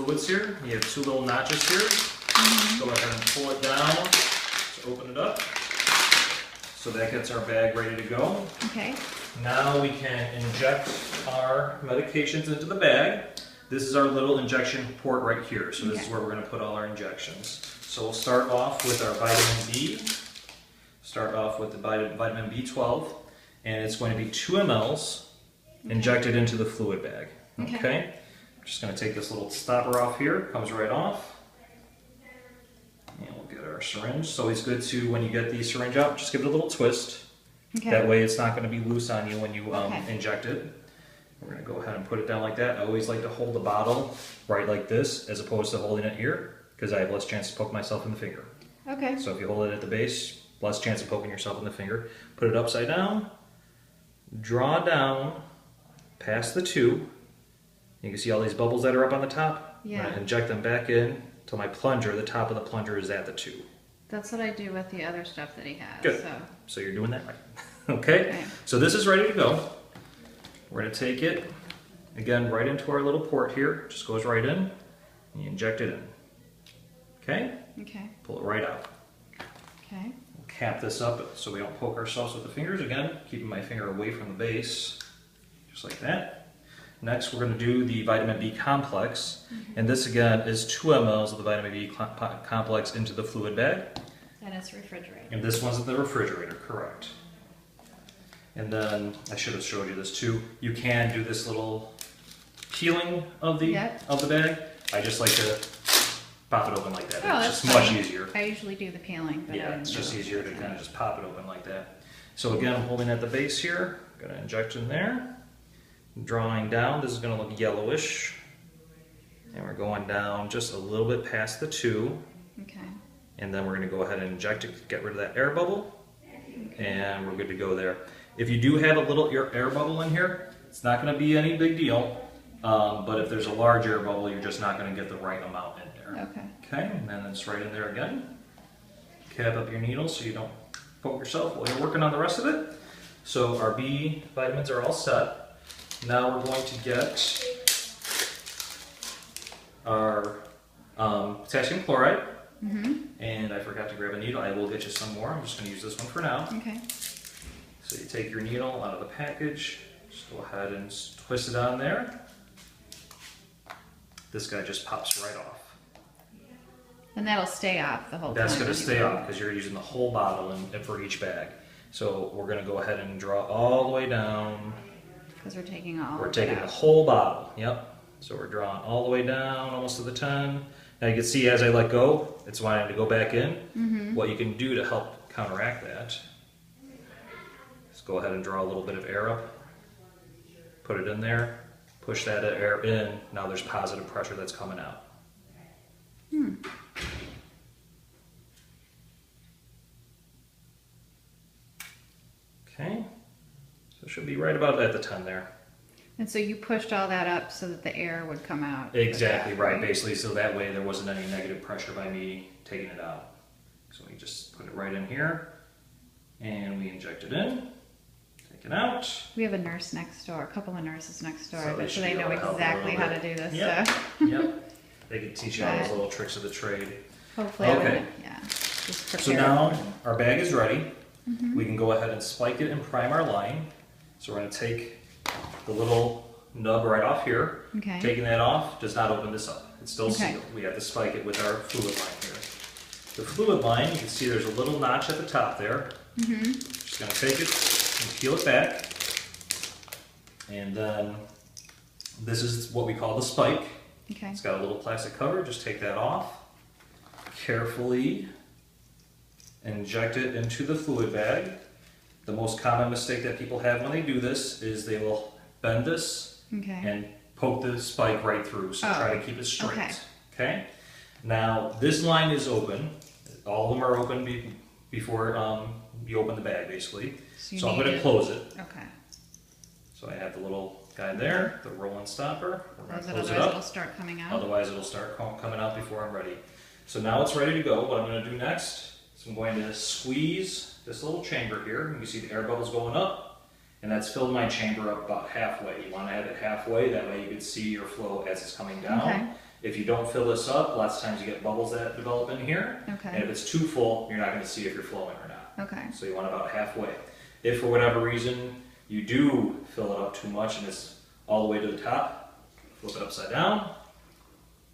Fluids here. You have two little notches here. Go ahead and pull it down to open it up. So that gets our bag ready to go. Okay. Now we can inject our medications into the bag. This is our little injection port right here. So this is where we're going to put all our injections. So we'll start off with our vitamin B. Start off with the vitamin B12. And it's going to be 2 mLs injected into the fluid bag. Okay? I'm just going to take this little stopper off here. Comes right off. And we'll get our syringe. It's always good to, when you get the syringe out, just give it a little twist. Okay. That way it's not going to be loose on you when you inject it. We're going to go ahead and put it down like that. I always like to hold the bottle right like this as opposed to holding it here because I have less chance to poke myself in the finger. Okay. So if you hold it at the base, less chance of poking yourself in the finger. Put it upside down, draw down past the tube. You can see all these bubbles that are up on the top. Yeah. I'm going to inject them back in till my plunger, the top of the plunger is at the tube. That's what I do with the other stuff that he has. Good. So you're doing that right. Okay? So this is ready to go. We're going to take it, again, right into our little port here. Just goes right in, and you inject it in. Okay? Okay. Pull it right out. Okay. We'll cap this up so we don't poke ourselves with the fingers. Again, keeping my finger away from the base, just like that. Next, we're going to do the vitamin B complex. And this, again, is 2 mLs of the vitamin B complex into the fluid bag. And it's refrigerated. And this one's in the refrigerator, correct. And then, I should have showed you this too, you can do this little peeling of the bag. I just like to pop it open like that. Oh, it's just much easier. I usually do the peeling. But yeah, it's just easier to kind of just pop it open like that. So again, I'm holding at the base here. Going to inject in there. Drawing down, this is going to look yellowish. And we're going down just a little bit past the 2. Okay. And then we're going to go ahead and inject it, get rid of that air bubble. Okay. And we're good to go there. If you do have a little air bubble in here, it's not going to be any big deal. But if there's a large air bubble, you're just not going to get the right amount in there. Okay. Okay, and then it's right in there again. Cap up your needle so you don't poke yourself while you're working on the rest of it. So our B vitamins are all set. Now we're going to get our potassium chloride. And I forgot to grab a needle. I will get you some more. I'm just going to use this one for now. Okay. So you take your needle out of the package, just go ahead and twist it on there. This guy just pops right off. And that'll stay off the whole time. That's going to stay off because you're using the whole bottle for each bag. So we're going to go ahead and draw all the way down. Because we're taking all. We're taking the whole bottle. Yep. So we're drawing all the way down, almost to the 10. Now you can see as I let go, it's wanting to go back in. What you can do to help counteract that. Go ahead and draw a little bit of air up, put it in there, push that air in, now there's positive pressure that's coming out. Okay, so it should be right about at the 10 there. And so you pushed all that up so that the air would come out. Exactly right, basically, so that way there wasn't any negative pressure by me taking it out. So we just put it right in here, and we inject it in. Take it out. We have a nurse next door, a couple of nurses next door, so they be know exactly how to do this stuff. Yep. They can teach you all those little tricks of the trade. Hopefully, okay. Just prepare. So now our bag is ready. We can go ahead and spike it and prime our line. So we're going to take the little nub right off here. Okay. Taking that off does not open this up. It's still sealed. We have to spike it with our fluid line here. The fluid line, you can see there's a little notch at the top there. Just going to take it and peel it back, and then this is what we call the spike. Okay. It's got a little plastic cover. Just take that off, carefully inject it into the fluid bag. The most common mistake that people have when they do this is they will bend this and poke the spike right through, so try to keep it straight. Okay. Now this line is open. All of them are open before you open the bag, basically. So I'm going to close it. Okay. So I have the little guy there, the rolling stopper. We're going to close it Otherwise up. it'll start coming out. Otherwise it'll start coming out before I'm ready. So now it's ready to go. What I'm going to do next is I'm going to squeeze this little chamber here. You can see the air bubbles going up, and that's filled my chamber up about halfway. You want to have it halfway, that way you can see your flow as it's coming down. If you don't fill this up, lots of times you get bubbles that develop in here. Okay. And if it's too full, you're not going to see if you're flowing or not. Okay. So you want about halfway. If for whatever reason you do fill it up too much and it's all the way to the top, flip it upside down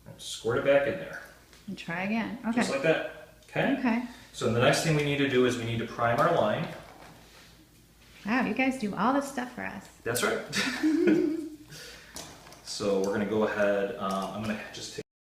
and squirt it back in there. And try again. Okay. Just like that. Okay? Okay. So the next thing we need to do is we need to prime our line. Wow, you guys do all this stuff for us. That's right. So we're going to go ahead, I'm going to just take